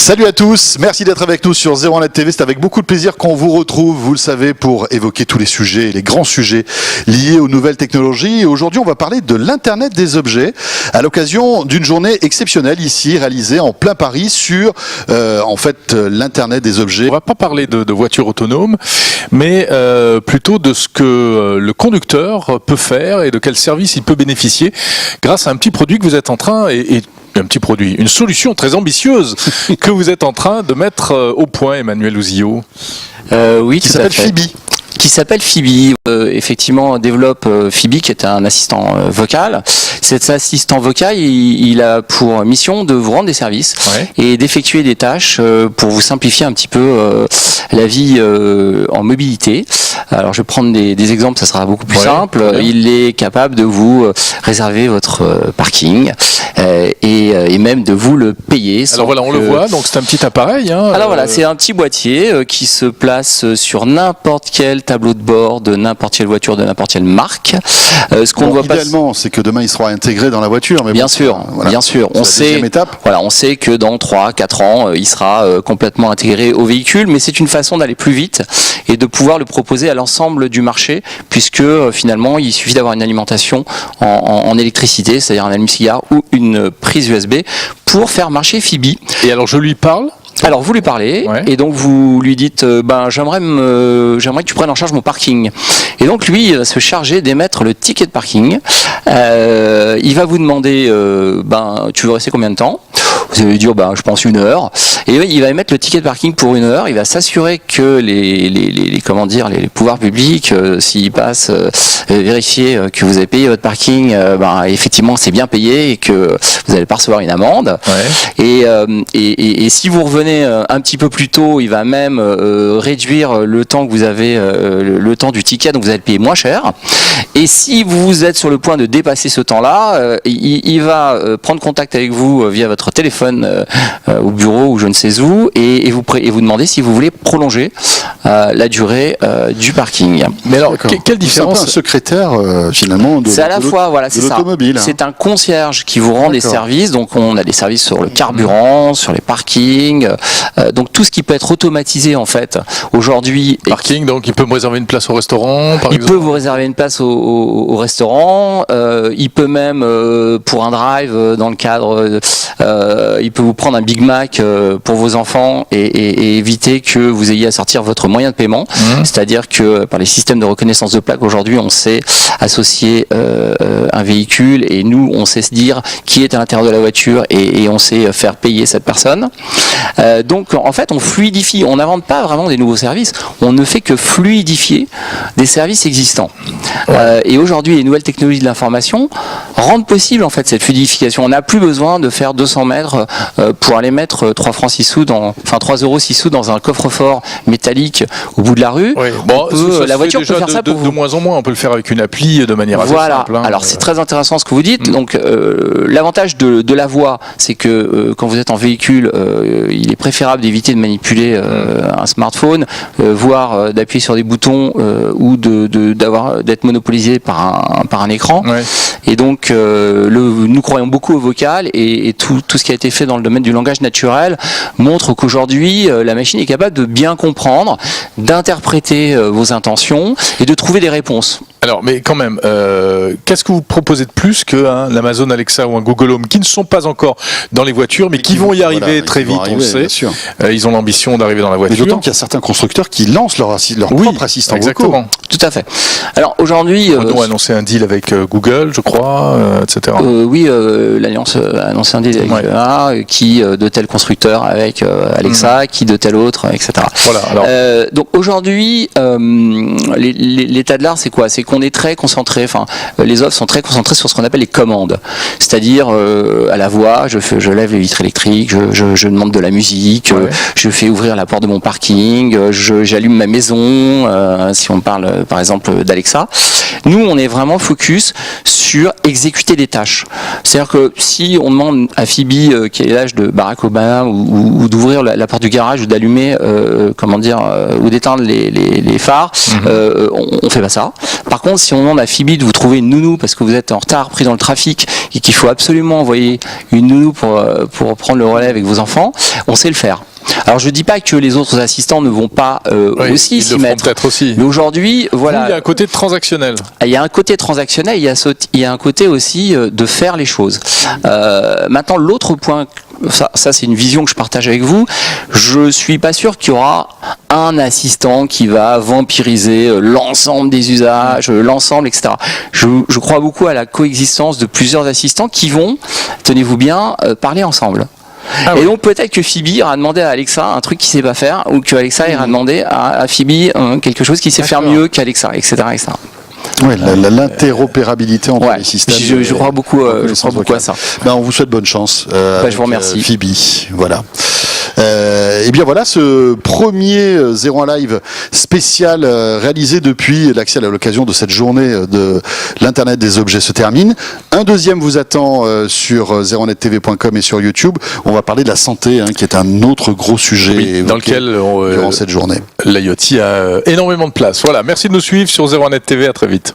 Salut à tous, merci d'être avec nous sur 01net TV. C'est avec beaucoup de plaisir qu'on vous retrouve, vous le savez, pour évoquer tous les sujets, les grands sujets liés aux nouvelles technologies. Et aujourd'hui, on va parler de l'Internet des objets à l'occasion d'une journée exceptionnelle ici, réalisée en plein Paris sur, l'Internet des objets. On va pas parler de voitures autonomes, mais plutôt de ce que le conducteur peut faire et de quel service il peut bénéficier grâce à un petit produit que vous êtes en train une solution très ambitieuse que vous êtes en train de mettre au point, Emmanuel Ouzillot. Oui, qui s'appelle Phoebe. Qui s'appelle Phoebe. Effectivement, développe Phoebe, qui est un assistant vocal. Cet assistant vocal, il a pour mission de vous rendre des services et d'effectuer des tâches pour vous simplifier un petit peu la vie en mobilité. Alors, je vais prendre des exemples, ça sera beaucoup plus simple. Il est capable de vous réserver votre parking et même de vous le payer. Alors voilà, on le voit, donc c'est un petit appareil. Alors voilà, c'est un petit boîtier qui se place sur n'importe quel tableau de bord de n'importe quelle voiture, de n'importe quelle marque. Ce qu'on voit idéalement, c'est que demain il sera intégré dans la voiture. Mais bien sûr. On sait que dans 3-4 ans, il sera complètement intégré au véhicule, mais c'est une façon d'aller plus vite et de pouvoir le proposer à l'ensemble du marché, puisque finalement, il suffit d'avoir une alimentation en électricité, c'est-à-dire un allume-cigare ou une prise USB pour faire marcher Phoebe. Et alors, je lui parle ? Alors vous lui parlez et donc vous lui dites j'aimerais que tu prennes en charge mon parking. Et donc lui il va se charger d'émettre le ticket de parking. Il va vous demander tu veux rester combien de temps ? Vous allez lui dire je pense 1 heure. Et il va émettre le ticket de parking pour 1 heure. Il va s'assurer que les pouvoirs publics, s'ils passent vérifier que vous avez payé votre parking, effectivement c'est bien payé et que vous n'allez pas recevoir une amende. Et si vous revenez un petit peu plus tôt, il va même réduire le temps que vous avez, le temps du ticket, donc vous allez le payer moins cher. Et si vous êtes sur le point de dépasser ce temps-là, il va prendre contact avec vous via votre téléphone au bureau ou je ne sais où et vous demander si vous voulez prolonger la durée du parking. Mais alors, quelle différence ? C'est un peu un secrétaire finalement c'est à la fois, c'est l'automobile. C'est un concierge qui vous rend des services. Donc on a des services sur le carburant, sur les parkings, donc tout ce qui peut être automatisé en fait aujourd'hui. Parking, donc il peut me réserver une place au restaurant, par exemple. Il peut vous réserver une place au restaurant. Il peut même pour un drive dans le cadre, il peut vous prendre un Big Mac pour vos enfants et éviter que vous ayez à sortir votre moyen de paiement. C'est-à-dire que par les systèmes de reconnaissance de plaque aujourd'hui, on sait associer un véhicule et nous, on sait se dire qui est à l'intérieur de la voiture et on sait faire payer cette personne. Donc en fait, on fluidifie. On n'invente pas vraiment des nouveaux services. On ne fait que fluidifier des services existants. Et aujourd'hui, les nouvelles technologies de l'information rendent possible en fait cette fluidification. On n'a plus besoin de faire 200 mètres pour aller mettre 3 francs 6 sous 3 euros 6 sous dans un coffre-fort métallique au bout de la rue. La voiture peut faire ça pour vous. De moins en moins, on peut le faire avec une appli de manière assez simple. Alors c'est très intéressant ce que vous dites. Donc l'avantage de la voix, c'est que quand vous êtes en véhicule, il est préférable d'éviter de manipuler un smartphone, voire d'appuyer sur des boutons ou d'être monopolisé par un écran. Et donc nous croyons beaucoup au vocal et tout ce qui a été fait dans le domaine du langage naturel montre qu'aujourd'hui la machine est capable de bien comprendre, d'interpréter vos intentions et de trouver des réponses. Alors, mais quand même, qu'est-ce que vous proposez de plus que l'Amazon Alexa ou un Google Home qui ne sont pas encore dans les voitures, mais qui vont y arriver très vite, on le sait. Ils ont l'ambition d'arriver dans la voiture. Mais d'autant qu'il y a certains constructeurs qui lancent leur propre assistant exactement. vocaux. Tout à fait. Alors aujourd'hui, Renault a annoncé un deal avec Google, je crois, etc. L'Alliance a annoncé un deal avec qui de tel constructeur avec Alexa, qui de tel autre, etc. Voilà. Alors. Donc aujourd'hui, l'état de l'art, c'est quoi ? C'est qu'on est très concentré. Les offres sont très concentrées sur ce qu'on appelle les commandes, c'est-à-dire à la voix, je lève les vitres électriques, je demande de la musique, je fais ouvrir la porte de mon parking, j'allume ma maison. Si on parle par exemple d'Alexa, nous on est vraiment focus sur exécuter des tâches. C'est-à-dire que si on demande à Phoebe qui est l'âge de Barack Obama ou d'ouvrir la porte du garage ou d'allumer ou d'éteindre les phares, on fait pas ça. Par Par contre, si on demande à Phoebe de vous trouver une nounou parce que vous êtes en retard, pris dans le trafic, et qu'il faut absolument envoyer une nounou pour prendre le relais avec vos enfants, on sait le faire. Alors je dis pas que les autres assistants ne vont pas aussi s'y mettre. Peut-être aussi. Mais aujourd'hui, voilà. Il y a un côté transactionnel. Il y a un côté transactionnel, il y a un côté aussi de faire les choses. Maintenant, l'autre point, ça c'est une vision que je partage avec vous. Je suis pas sûr qu'il y aura un assistant qui va vampiriser l'ensemble des usages, l'ensemble, etc. Je crois beaucoup à la coexistence de plusieurs assistants qui vont, tenez-vous bien, parler ensemble. Ah et oui. Donc peut-être que Phoebe ira demander à Alexa un truc qu'il sait pas faire, ou que Alexa ira demander à Phoebe quelque chose qu'il sait faire mieux qu'Alexa, etc., etc. Oui, l'interopérabilité entre les systèmes. Je crois beaucoup, à ça. Ben, on vous souhaite bonne chance. Je vous remercie. Phoebe, voilà. Et bien voilà, ce premier 01 Live spécial réalisé depuis l'accès à l'occasion de cette journée de l'Internet des objets se termine. Un deuxième vous attend sur 01nettv.com et sur YouTube. On va parler de la santé, qui est un autre gros sujet dans lequel durant cette journée. L'IoT a énormément de place. Voilà, merci de nous suivre sur 01net TV, à très vite.